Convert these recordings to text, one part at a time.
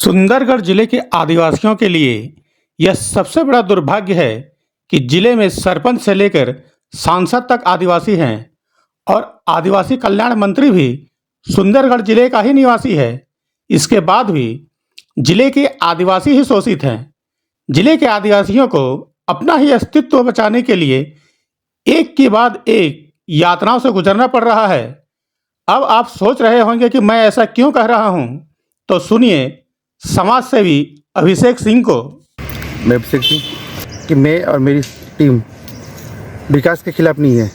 सुंदरगढ़ जिले के आदिवासियों के लिए यह सबसे बड़ा दुर्भाग्य है कि जिले में सरपंच से लेकर सांसद तक आदिवासी हैं और आदिवासी कल्याण मंत्री भी सुंदरगढ़ जिले का ही निवासी है। इसके बाद भी जिले के आदिवासी ही शोषित हैं। जिले के आदिवासियों को अपना ही अस्तित्व बचाने के लिए एक के बाद एक यातनाओं से गुजरना पड़ रहा है। अब आप सोच रहे होंगे कि मैं ऐसा क्यों कह रहा हूं, तो सुनिए समाज सेवी अभिषेक सिंह को। मैं अभिषेक सिंह कि मैं और मेरी टीम विकास के खिलाफ नहीं है,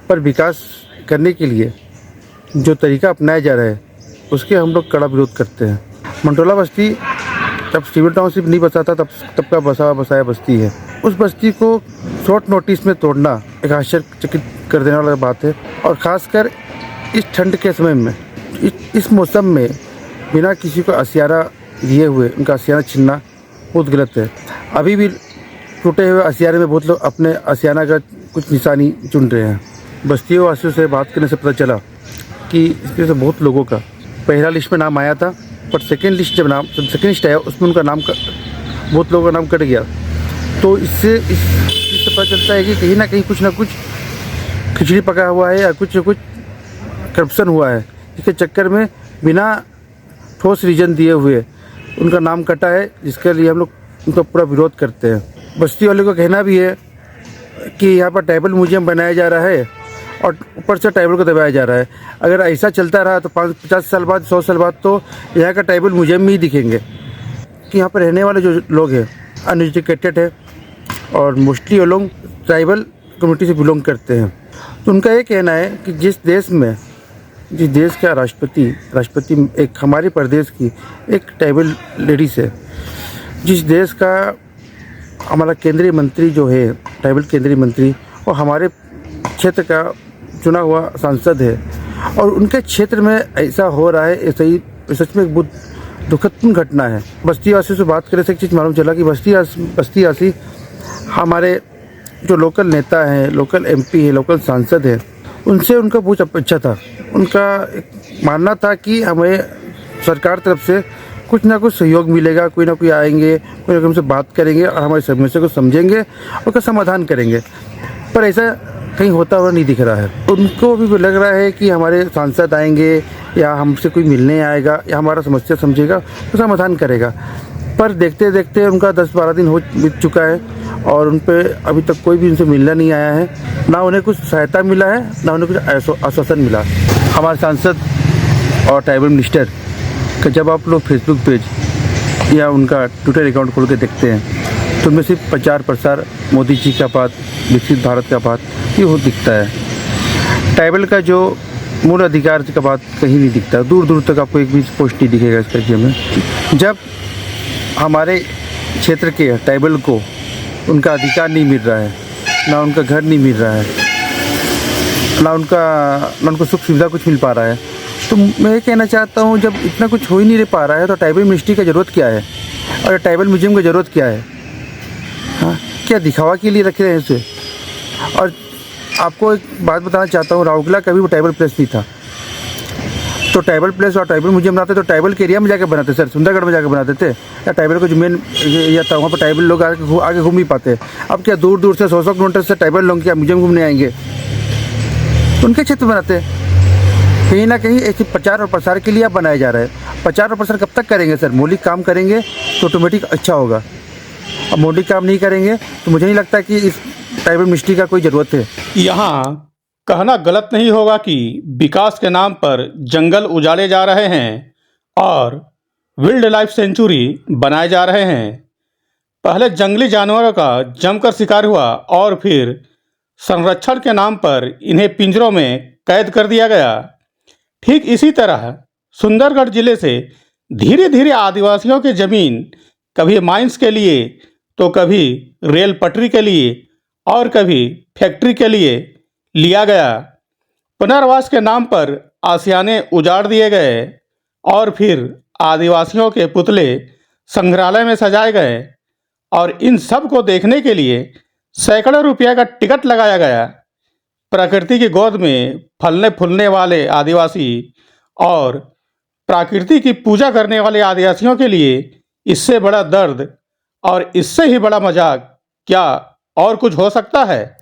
पर विकास करने के लिए जो तरीका अपनाया जा रहा है उसके हम लोग कड़ा विरोध करते हैं। मंटोला बस्ती जब सिविल टाउनशिप नहीं बसा था तब का बसाया बस्ती है। उस बस्ती को शॉर्ट नोटिस में तोड़ना एक आश्चर्यचकित कर देने वाली बात है, और ख़ासकर इस ठंड के समय में, इस मौसम में बिना किसी को असियारा दिए हुए उनका असियाना छीनना बहुत गलत है। अभी भी टूटे हुए असियारे में बहुत लोग अपने असियाना का कुछ निशानी चुन रहे हैं। बस्तियों वासियों से बात करने से पता चला कि इसमें से बहुत लोगों का पहला लिस्ट में नाम आया था, पर सेकेंड लिस्ट आया उसमें उनका नाम बहुत लोगों का नाम कट गया। तो इससे पता चलता है कि कहीं ना कहीं कुछ ना कुछ खिचड़ी पका हुआ है या कुछ करप्शन हुआ है। इसके चक्कर में बिना ठोस रीजन दिए हुए उनका नाम कटा है, जिसके लिए हम लोग उनका पूरा विरोध करते हैं। बस्ती वाले को कहना भी है कि यहाँ पर ट्राइबल म्यूजियम बनाया जा रहा है और ऊपर से ट्राइबल को दबाया जा रहा है। अगर ऐसा चलता रहा तो 50 साल बाद 100 साल बाद तो यहाँ का ट्राइबल म्यूजियम ही दिखेंगे। कि यहाँ पर रहने वाले जो लोग हैं अनएजुकेटेड है और मोस्टली वो लोग ट्राइबल कम्युनिटी से बिलोंग करते हैं। तो उनका ये कहना है कि जिस देश का राष्ट्रपति एक हमारे प्रदेश की एक ट्राइबल लेडीज है, जिस देश का हमारा केंद्रीय मंत्री जो है ट्राइबल केंद्रीय मंत्री, और हमारे क्षेत्र का चुना हुआ सांसद है, और उनके क्षेत्र में ऐसा हो रहा है, ऐसा ही सच में एक बहुत दुखद घटना है। बस्ती वासियों से बात करने से एक चीज़ मालूम चला कि बस्ती वासी हमारे जो लोकल नेता हैं, लोकल एमपी है, लोकल सांसद है, उनसे उनका बहुत अपेक्षा था। उनका एक मानना था कि हमें सरकार तरफ से कुछ ना कुछ सहयोग मिलेगा, कोई ना कोई आएंगे, कोई ना कोई हमसे बात करेंगे और हमारी समस्या को समझेंगे और उसका समाधान करेंगे। पर ऐसा कहीं होता हुआ नहीं दिख रहा है। उनको भी लग रहा है कि हमारे सांसद आएंगे या हमसे कोई मिलने आएगा या हमारा समस्या समझेगा तो समाधान करेगा। पर देखते देखते उनका 10-12 दिन हो बीत चुका है और उन पर अभी तक कोई भी उनसे मिलना नहीं आया है। ना उन्हें कुछ सहायता मिला है, ना उन्हें कुछ आश्वासन मिला। हमारे सांसद और ट्राइबल मिनिस्टर का जब आप लोग फेसबुक पेज या उनका ट्विटर अकाउंट खोल के देखते हैं तो उनमें सिर्फ प्रचार प्रसार, मोदी जी का बात, विकसित भारत का बात ये हो दिखता है। ट्राइबल का जो मूल अधिकार का बात कहीं नहीं दिखता। दूर दूर तक आपको एक भी पोस्ट नहीं दिखेगा इस तरीके में। जब हमारे क्षेत्र के ट्राइबल को उनका अधिकार नहीं मिल रहा है, ना उनका घर नहीं मिल रहा है, ना उनको सुख सुविधा कुछ मिल पा रहा है, तो मैं ये कहना चाहता हूँ जब इतना कुछ हो ही नहीं पा रहा है तो ट्राइबल मिनिस्ट्री का ज़रूरत क्या है और ट्राइबल म्यूजियम की ज़रूरत क्या है? हाँ, क्या दिखावा के लिए रखे हैं इसे? और आपको एक बात बताना चाहता हूँ, राउरकेला कभी वो ट्राइबल प्लेस नहीं था। तो ट्राइबल प्लेस और ट्राइबल म्यूजियम बनाते तो ट्राइबल के एरिया में जाकर बनाते सर, सुंदरगढ़ में जाकर बनाते थे, या ट्राइबल को जो मेन एरिया था वहाँ पर ट्राइबल लोग आगे घूम ही पाते। अब क्या दूर दूर से 100 किलोमीटर से ट्राइबल लोग क्या म्यूजियम घूमने आएंगे? उनके क्षेत्र बनाते हैं। कहीं ना कहीं ऐसी प्रचार और प्रसार के लिए आप बनाया जा रहा है। प्रचार और प्रसार कब तक करेंगे सर? मौलिक काम करेंगे तो ऑटोमेटिक अच्छा होगा। अब मौलिक काम नहीं करेंगे तो मुझे नहीं लगता कि इस ट्राइबल मिनिस्ट्री का कोई ज़रूरत है। यहाँ कहना गलत नहीं होगा कि विकास के नाम पर जंगल उजाड़े जा रहे हैं और वाइल्ड लाइफ सेंचुरी बनाए जा रहे हैं। पहले जंगली जानवरों का जमकर शिकार हुआ और फिर संरक्षण के नाम पर इन्हें पिंजरों में कैद कर दिया गया। ठीक इसी तरह सुंदरगढ़ जिले से धीरे धीरे आदिवासियों की जमीन कभी माइंस के लिए तो कभी रेल पटरी के लिए और कभी फैक्ट्री के लिए लिया गया। पुनर्वास के नाम पर आशियाने उजाड़ दिए गए और फिर आदिवासियों के पुतले संग्रहालय में सजाए गए और इन सब को देखने के लिए सैकड़ों रुपया का टिकट लगाया गया। प्रकृति की गोद में फलने फूलने वाले आदिवासी और प्रकृति की पूजा करने वाले आदिवासियों के लिए इससे बड़ा दर्द और इससे ही बड़ा मजाक क्या और कुछ हो सकता है।